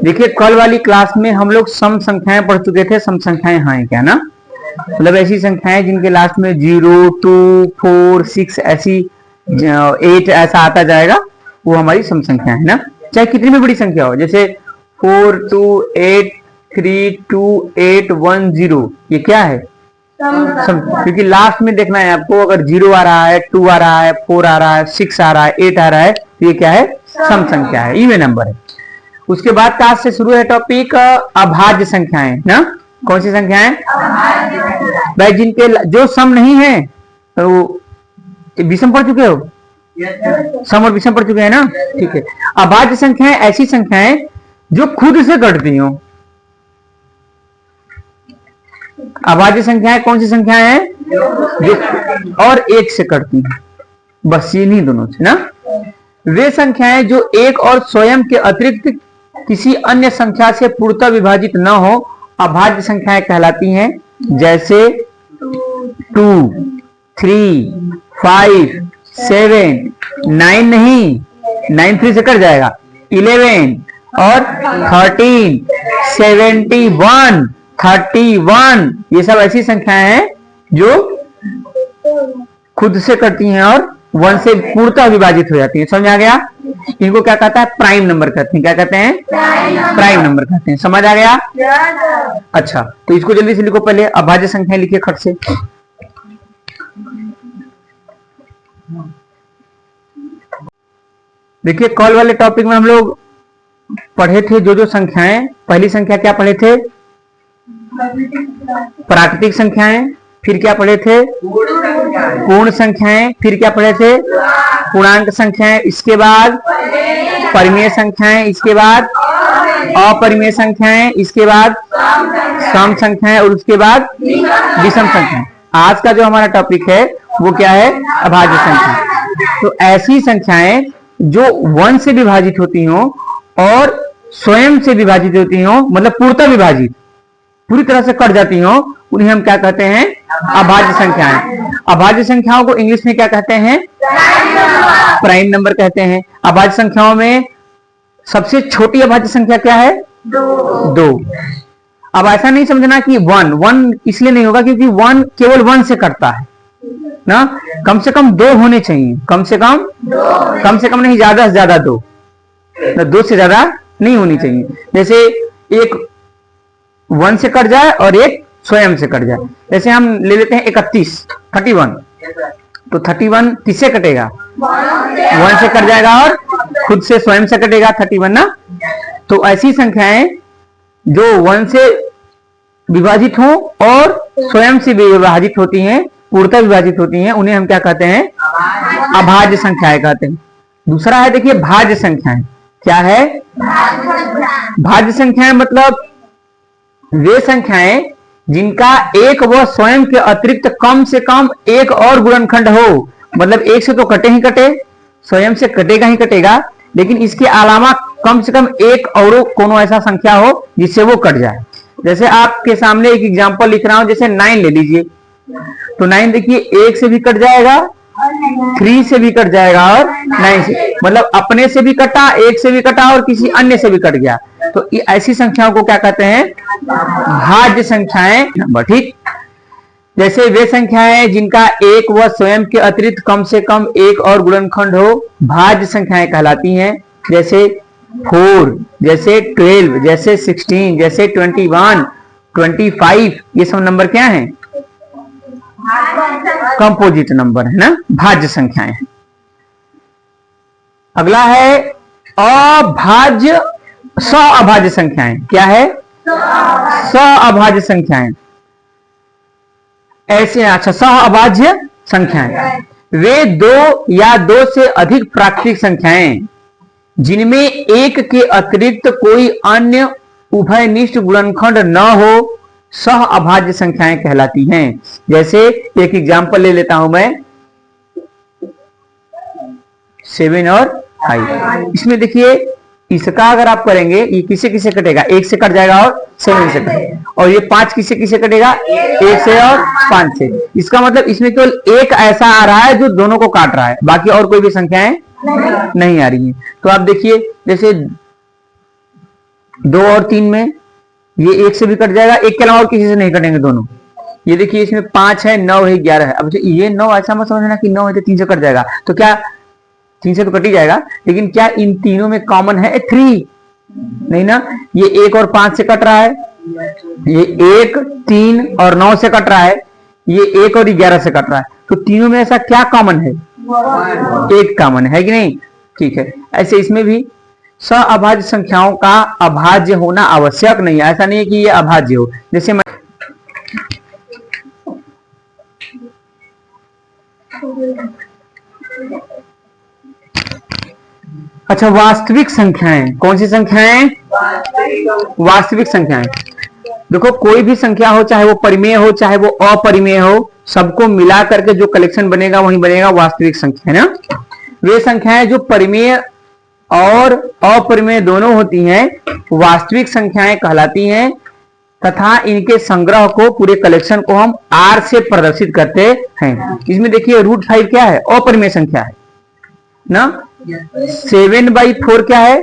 देखिए कल वाली क्लास में हम लोग सम संख्याएं पढ़ चुके थे। सम संख्याएं हैं क्या ना, मतलब ऐसी संख्याएं जिनके लास्ट में 0, 2, 4, 6 ऐसी 8 ऐसा आता जाएगा, वो हमारी सम संख्या है ना। चाहे कितनी भी बड़ी संख्या हो, जैसे 4, 2, 8, 3, 2, 8, 1, 0, ये क्या है सम। क्योंकि लास्ट में देखना है आपको, अगर 0 आ रहा है, 2 आ रहा है, 4 आ रहा है, 6 आ रहा है, 8 आ रहा है, तो ये क्या है, सम संख्या है, इवन नंबर है। उसके बाद क्लास से शुरू है टॉपिक अभाज्य संख्याएं ना। कौन सी संख्याएं भाई, जिनके जो सम नहीं है, तो विषम पढ़ चुके हो, सम और विषम पढ़ चुके हैं ना, ठीक है। अभाज्य संख्याएं ऐसी संख्याएं जो खुद से कटती हो। अभाज्य संख्याएं कौन सी संख्याएं हैं, जो और एक से कटती हैं, बस ये नहीं दोनों से ना। वे संख्याएं जो एक और स्वयं के अतिरिक्त किसी अन्य संख्या से पूर्णतः विभाजित न हो, अभाज्य संख्याएं कहलाती हैं। जैसे 2, 3, 5, 7, 9 नहीं, 9 3 से कट जाएगा, 11 और 13, 71, 31, ये सब ऐसी संख्याएं हैं जो खुद से कटती हैं और 1 से पूर्णतः विभाजित हो जाती है। समझ आ गया? इनको क्या कहता है, प्राइम नंबर कहते हैं। क्या कहते हैं, प्राइम नंबर कहते हैं। समझ आ गया? अच्छा, तो इसको जल्दी से लिखो। पहले अभाज्य संख्या लिखिए खट से। देखिए कल वाले टॉपिक में हम लोग पढ़े थे जो संख्याएं। पहली संख्या क्या पढ़े थे, प्राकृतिक संख्याएं। फिर क्या पढ़े थे, पूर्ण संख्याएं। फिर क्या पढ़े थे, पूर्णांक संख्याएं। इसके बाद परिमेय संख्याएं। इसके बाद अपरिमेय संख्याएं। इसके बाद सम संख्याएं और उसके बाद विषम संख्याएं। आज का जो हमारा टॉपिक है वो क्या है, अभाज्य संख्या। तो ऐसी संख्याएं जो 1 से विभाजित होती हो और स्वयं से विभाजित होती हो, मतलब पूर्णतः विभाजित, पूरी तरह से कट जाती हो, उन्हें हम क्या कहते हैं, अभाज्य संख्याएं। अभाज्य संख्याओं को इंग्लिश में क्या कहते हैं, प्राइम नंबर कहते हैं। अभाज्य संख्याओं में सबसे छोटी अभाज्य संख्या क्या है, 2। अब ऐसा नहीं समझना कि 1 इसलिए नहीं होगा क्योंकि 1 केवल 1 से कटता है ना। कम से कम 2 होने चाहिए, कम से कम नहीं, ज्यादा से ज्यादा 2, 2 से ज्यादा नहीं होनी चाहिए। जैसे एक 1 से कट जाए और एक स्वयं से कट जाए। जैसे हम ले लेते हैं 31, 31, तो 31 किससे कटेगा, 1 से कट जाएगा और खुद से स्वयं से कटेगा 31 ना। तो ऐसी संख्याएं जो 1 से विभाजित हो और स्वयं से विभाजित होती हैं, पूर्णतः विभाजित होती हैं, उन्हें हम क्या कहते हैं, अभाज्य संख्याएं कहते हैं। दूसरा है देखिए भाज्य संख्याएं। क्या है, भाज्य संख्याएं मतलब वे संख्याएं जिनका एक व स्वयं के अतिरिक्त कम से कम एक और गुणनखंड हो। मतलब एक से तो कटे ही कटे, स्वयं से कटेगा ही कटेगा, लेकिन इसके अलावा कम से कम एक और कोनो ऐसा संख्या हो जिससे वो कट जाए। जैसे आपके सामने एक एग्जांपल लिख रहा हूं, जैसे 9 ले लीजिए। तो 9 देखिए 1 से भी कट जाएगा, 3 से भी कट जाएगा और 9 से, मतलब अपने से भी कटा, 1 से भी कटा और किसी अन्य से भी कट गया। तो ऐसी संख्याओं को क्या कहते हैं, भाज्य संख्याएं नंबर। ठीक, जैसे वे संख्याएं जिनका एक व स्वयं के अतिरिक्त कम से कम एक और गुणनखंड हो, भाज्य संख्याएं कहलाती हैं। जैसे 4, जैसे 12, जैसे 16, जैसे 21, 25, ये सब नंबर क्या हैं, कंपोजिट नंबर है ना, भाज्य संख्याएं। अगला है अभाज्य, अभाज्य संख्याएं। क्या है, अभाज्य संख्याएं। ऐसे, अच्छा, अभाज्य संख्याएं वे 2 या 2 से अधिक प्राकृतिक संख्याएं जिनमें एक के अतिरिक्त कोई अन्य उभयनिष्ठ गुणनखंड न हो, सह अभाज्य संख्याएं कहलाती हैं। जैसे एक एग्जांपल ले लेता हूं मैं, 7 और 5। इसमें देखिए इसका अगर आप करेंगे, ये किसे किसे कटेगा, 1 से कट जाएगा और 7 से कटेगा। और ये 5 किसे किसे कटेगा, 1 से और 5 से। इसका मतलब इसमें केवल एक ऐसा आ रहा है जो दोनों को काट रहा है, बाकी और कोई भी संख्याएं नहीं आ रही है। तो आप देखिए जैसे 2 और 3 में ये 1 से भी कट जाएगा, 1 के अलावा और किसी से नहीं कटेंगे दोनों। ये देखिए इसमें 5 है, 9 है, 11 है। अब ये 9 ऐसा मत समझना कि 9 है तो 3 से कट जाएगा, तो क्या 3 से तो कट ही जाएगा, लेकिन क्या इन तीनों में कॉमन है 3? नहीं ना। ये 1 और 5 से कट रहा है, ये 1, 3 और 9 से कट रहा है, ये 1 और 11 से कट रहा है। तो तीनों में ऐसा क्या कॉमन है? 1 कॉमन है कि नहीं? ठीक है। ऐसे इसमें भी सअभाज्य संख्याओं का अभाज्य होना आवश्यक नहीं है। ऐसा नहीं है कि ये अभाज्य हो। जैसे मैं अच्छा, वास्तविक संख्याएं, कौन सी संख्याएं? वास्तविक संख्याएं। देखो कोई भी संख्या हो, चाहे वो परिमेय हो चाहे वो अपरिमेय हो, सबको मिला करके जो कलेक्शन बनेगा वही बनेगा वास्तविक संख्या, है ना। वे संख्याएं जो परिमेय और अपरिमेय दोनों होती हैं वास्तविक संख्याएं कहलाती हैं, तथा इनके संग्रह को, पूरे कलेक्शन को हम R से प्रदर्शित करते हैं। इसमें देखिए √5 क्या है? अपरिमेय संख्या है ना। 7/4 क्या है?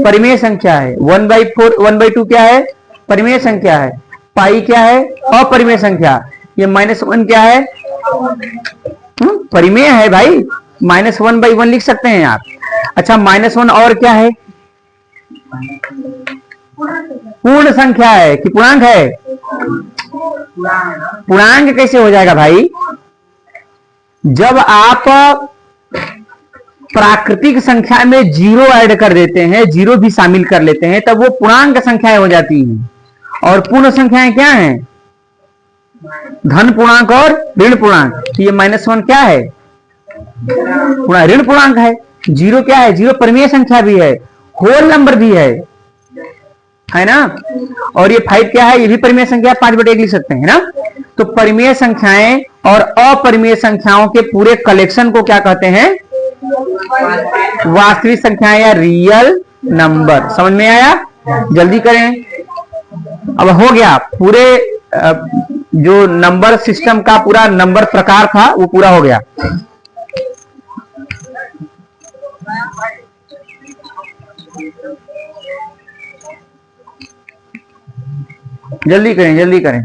परिमेय संख्या है। 1/2 क्या है? परिमेय संख्या है। पाई क्या है? अपरिमेय संख्या। ये -1 क्या है? परिमेय है भाई, -1/1 लिख सकते हैं आप। अच्छा, -1 और क्या है? पूर्ण संख्या है कि पूर्णांक है? पूर्णांक कैसे हो जाएगा भाई? जब आप प्राकृतिक संख्या में 0 ऐड कर देते हैं, 0 भी शामिल कर लेते हैं, तब वो पूर्णांक संख्याएं हो जाती हैं। और पूर्ण संख्याएं क्या हैं? धन पूर्णांक और ऋण पूर्णांक। तो ये -1 क्या है? ऋण पूर्णांक है। 0 क्या है? 0 परिमेय संख्या भी है, होल नंबर भी है ना। और ये 5 क्या है? ये भी परिमेय संख्या, 5/1 लिख सकते हैं ना। तो परिमेय संख्याएं और अपरिमेय संख्याओं के पूरे कलेक्शन को क्या कहते हैं? वास्तविक संख्याएं या रियल नंबर। समझ में आया? जल्दी करें। अब हो गया, पूरे जो नंबर सिस्टम का पूरा नंबर प्रकार था वो पूरा हो गया। जल्दी करें, जल्दी करें।